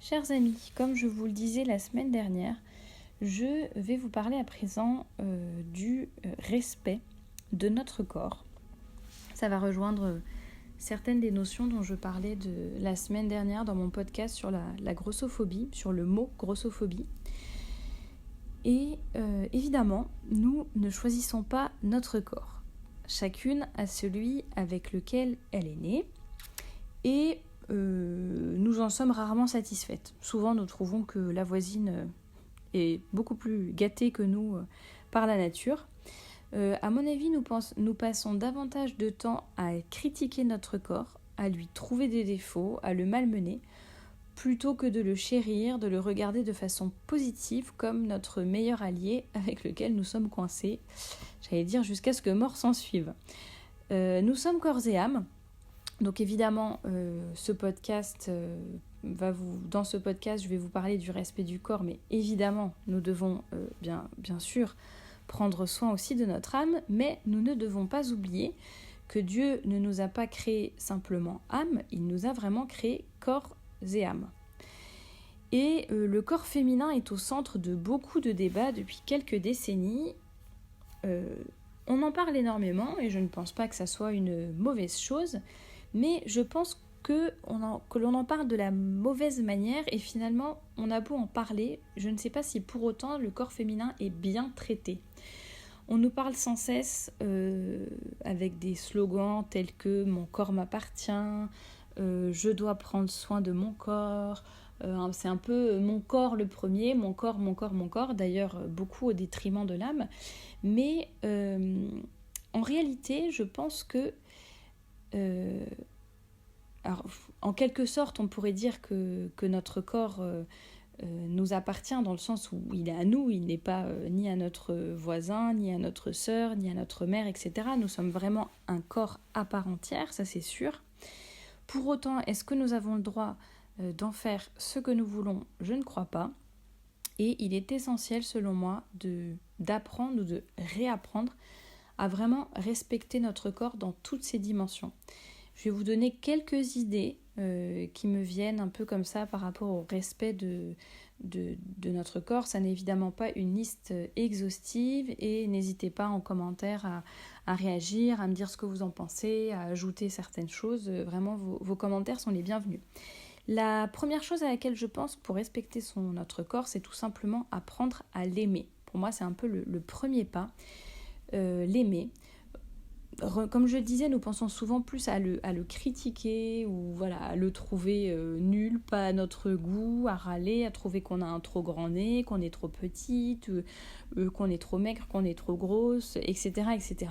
Chers amis, comme je vous le disais la semaine dernière, je vais vous parler à présent du respect de notre corps. Ça va rejoindre certaines des notions dont je parlais la semaine dernière dans mon podcast sur la grossophobie, sur le mot grossophobie. Et évidemment, nous ne choisissons pas notre corps. Chacune a celui avec lequel elle est née et nous en sommes rarement satisfaites. Souvent, nous trouvons que la voisine est beaucoup plus gâtée que nous par la nature. À mon avis, nous passons davantage de temps à critiquer notre corps, à lui trouver des défauts, à le malmener, plutôt que de le chérir, de le regarder de façon positive comme notre meilleur allié avec lequel nous sommes coincés, j'allais dire jusqu'à ce que mort s'en suive. Nous sommes corps et âme. Donc évidemment, ce podcast dans ce podcast, je vais vous parler du respect du corps, mais évidemment, nous devons bien sûr prendre soin aussi de notre âme, mais nous ne devons pas oublier que Dieu ne nous a pas créé simplement âme, il nous a vraiment créé corps et âme. Et le corps féminin est au centre de beaucoup de débats depuis quelques décennies. On en parle énormément et je ne pense pas que ça soit une mauvaise chose, mais je pense que l'on en parle de la mauvaise manière et finalement on a beau en parler, je ne sais pas si pour autant le corps féminin est bien traité. On nous parle sans cesse avec des slogans tels que « mon corps m'appartient », je dois prendre soin de mon corps », c'est un peu mon corps le premier, mon corps, d'ailleurs beaucoup au détriment de l'âme. Mais en réalité, je pense que alors, en quelque sorte, on pourrait dire que notre corps nous appartient dans le sens où il est à nous, il n'est pas ni à notre voisin, ni à notre sœur, ni à notre mère, etc. Nous sommes vraiment un corps à part entière, ça c'est sûr. Pour autant, est-ce que nous avons le droit d'en faire ce que nous voulons ? Je ne crois pas. Et il est essentiel, selon moi, d'apprendre ou de réapprendre à vraiment respecter notre corps dans toutes ses dimensions. Je vais vous donner quelques idées qui me viennent un peu comme ça par rapport au respect de notre corps. Ça n'est évidemment pas une liste exhaustive et n'hésitez pas en commentaire à réagir, à me dire ce que vous en pensez, à ajouter certaines choses. Vraiment, vos commentaires sont les bienvenus. La première chose à laquelle je pense pour respecter notre corps, c'est tout simplement apprendre à l'aimer. Pour moi, c'est un peu le premier pas, l'aimer. Comme je le disais, nous pensons souvent plus à le critiquer ou voilà, à le trouver nul, pas à notre goût, à râler, à trouver qu'on a un trop grand nez, qu'on est trop petite, qu'on est trop maigre, qu'on est trop grosse, etc., etc.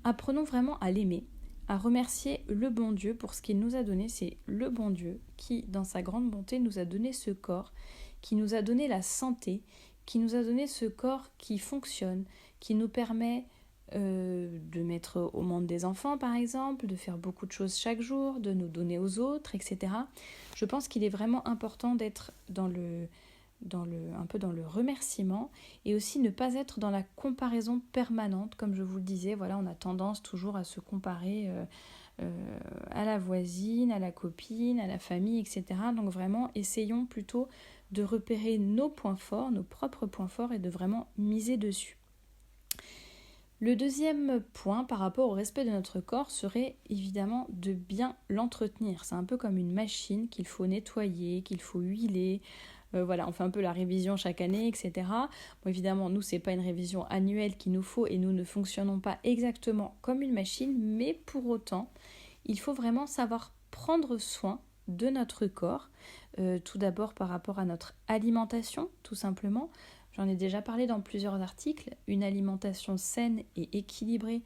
Apprenons vraiment à l'aimer, à remercier le bon Dieu pour ce qu'il nous a donné. C'est le bon Dieu qui, dans sa grande bonté, nous a donné ce corps, qui nous a donné la santé, qui nous a donné ce corps qui fonctionne, qui nous permet de mettre au monde des enfants par exemple, de faire beaucoup de choses chaque jour, de nous donner aux autres, etc. Je pense qu'il est vraiment important d'être un peu dans le remerciement et aussi ne pas être dans la comparaison permanente. Comme je vous le disais, voilà, on a tendance toujours à se comparer à la voisine, à la copine, à la famille, etc. Donc vraiment, essayons plutôt de repérer nos points forts, nos propres points forts et de vraiment miser dessus. Le deuxième point par rapport au respect de notre corps serait évidemment de bien l'entretenir. C'est un peu comme une machine qu'il faut nettoyer, qu'il faut huiler. Voilà, on fait un peu la révision chaque année, etc. Bon, évidemment, nous, c'est pas une révision annuelle qu'il nous faut et nous ne fonctionnons pas exactement comme une machine, mais pour autant, il faut vraiment savoir prendre soin de notre corps. Tout d'abord par rapport à notre alimentation, tout simplement. J'en ai déjà parlé dans plusieurs articles. Une alimentation saine et équilibrée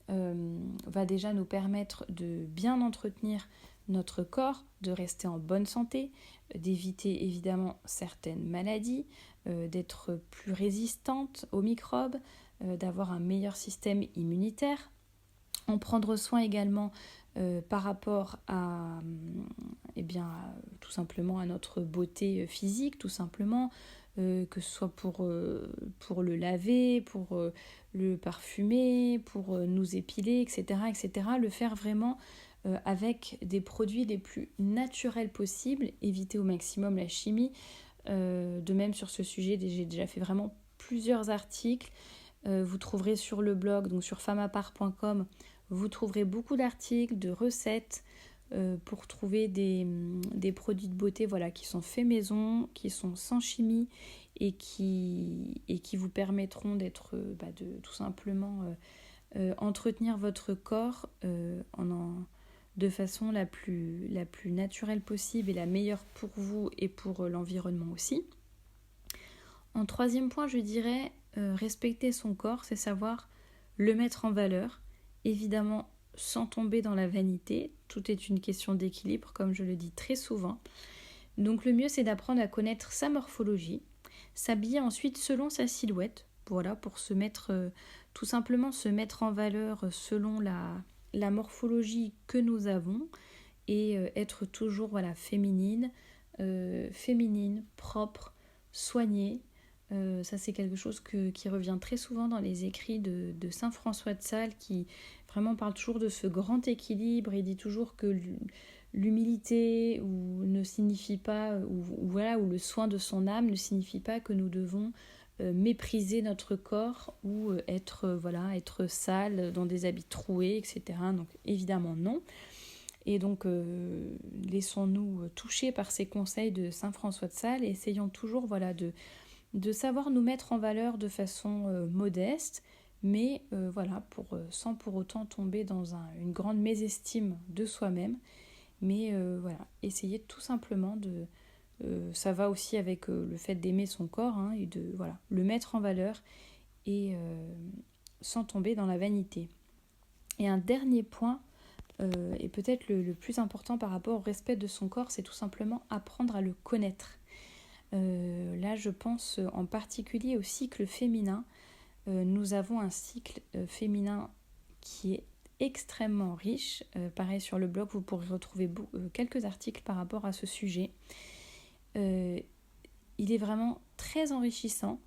va déjà nous permettre de bien entretenir notre corps, de rester en bonne santé, d'éviter évidemment certaines maladies, d'être plus résistante aux microbes, d'avoir un meilleur système immunitaire. En prendre soin également par rapport à tout simplement à notre beauté physique, tout simplement, que ce soit pour le laver, pour le parfumer, pour nous épiler, etc., etc. Le faire vraiment avec des produits les plus naturels possibles, éviter au maximum la chimie. De même sur ce sujet, j'ai déjà fait vraiment plusieurs articles. Vous trouverez sur le blog, donc sur femmapart.com, vous trouverez beaucoup d'articles, de recettes pour trouver des produits de beauté qui sont faits maison, qui sont sans chimie et qui vous permettront de tout simplement entretenir votre corps de façon la plus naturelle possible et la meilleure pour vous et pour l'environnement aussi. En troisième point, je dirais respecter son corps, c'est savoir le mettre en valeur, évidemment sans tomber dans la vanité. Tout est une question d'équilibre, comme je le dis très souvent. Donc le mieux, c'est d'apprendre à connaître sa morphologie, s'habiller ensuite selon sa silhouette, pour se mettre, tout simplement se mettre en valeur selon la morphologie que nous avons et être toujours féminine, propre, soignée. Ça, c'est quelque chose qui revient très souvent dans les écrits de saint François de Sales, qui vraiment parle toujours de ce grand équilibre et dit toujours que l'humilité ne signifie pas, ou le soin de son âme ne signifie pas que nous devons mépriser notre corps ou être sale dans des habits troués, etc. Donc évidemment non. Et donc laissons-nous toucher par ces conseils de saint François de Sales et essayons toujours de savoir nous mettre en valeur de façon modeste, mais sans pour autant tomber dans une grande mésestime de soi-même. Mais essayer tout simplement ça va aussi avec le fait d'aimer son corps et de le mettre en valeur et sans tomber dans la vanité. Et un dernier point, et peut-être le plus important par rapport au respect de son corps, c'est tout simplement apprendre à le connaître. Là, je pense en particulier au cycle féminin. Nous avons un cycle féminin qui est extrêmement riche. Pareil, sur le blog, vous pourrez retrouver quelques articles par rapport à ce sujet. Il est vraiment très enrichissant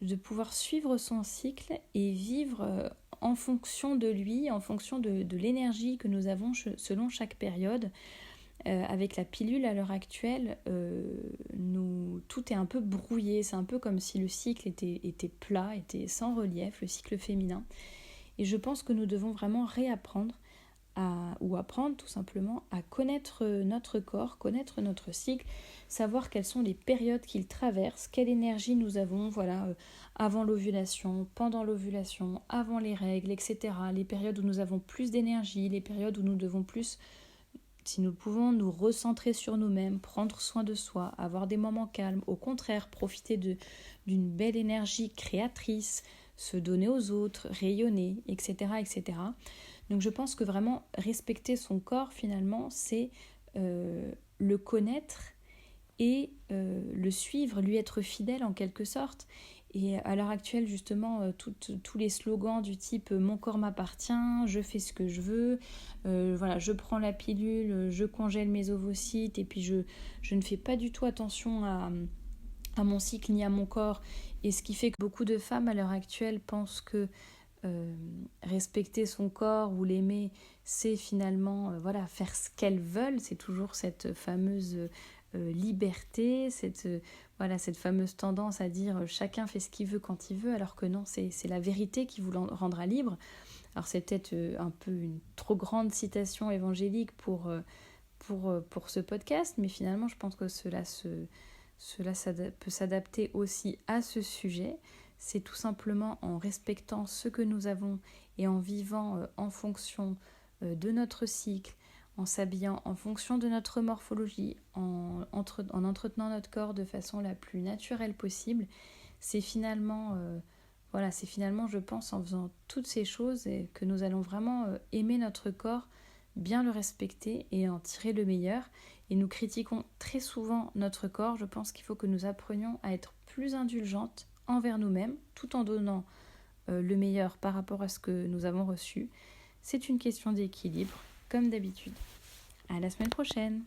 de pouvoir suivre son cycle et vivre en fonction de lui, en fonction de l'énergie que nous avons selon chaque période. Avec la pilule à l'heure actuelle, tout est un peu brouillé. C'est un peu comme si le cycle était plat, était sans relief, le cycle féminin. Et je pense que nous devons vraiment réapprendre ou apprendre tout simplement à connaître notre corps, connaître notre cycle, savoir quelles sont les périodes qu'il traverse, quelle énergie nous avons avant l'ovulation, pendant l'ovulation, avant les règles, etc. Les périodes où nous avons plus d'énergie, les périodes où nous devons plus, si nous le pouvons, nous recentrer sur nous-mêmes, prendre soin de soi, avoir des moments calmes, au contraire, profiter d'une belle énergie créatrice, se donner aux autres, rayonner, etc., etc. Donc je pense que vraiment respecter son corps, finalement, c'est le connaître et le suivre, lui être fidèle en quelque sorte. Et à l'heure actuelle, justement, tous les slogans du type « mon corps m'appartient »,« je fais ce que je veux », je prends la pilule, je congèle mes ovocytes et puis je ne fais pas du tout attention à mon cycle ni à mon corps. Et ce qui fait que beaucoup de femmes à l'heure actuelle pensent que respecter son corps ou l'aimer, c'est finalement faire ce qu'elles veulent. C'est toujours cette fameuse liberté, cette fameuse tendance à dire chacun fait ce qu'il veut quand il veut, alors que non, c'est la vérité qui vous rendra libre. Alors c'est peut-être un peu une trop grande citation évangélique pour ce podcast, mais finalement je pense que cela peut s'adapter aussi à ce sujet. C'est tout simplement en respectant ce que nous avons et en vivant en fonction de notre cycle, en s'habillant en fonction de notre morphologie, en entretenant notre corps de façon la plus naturelle possible. C'est finalement, je pense, en faisant toutes ces choses que nous allons vraiment aimer notre corps, bien le respecter et en tirer le meilleur. Et nous critiquons très souvent notre corps. Je pense qu'il faut que nous apprenions à être plus indulgentes envers nous-mêmes, tout en donnant le meilleur par rapport à ce que nous avons reçu. C'est une question d'équilibre, comme d'habitude. À la semaine prochaine!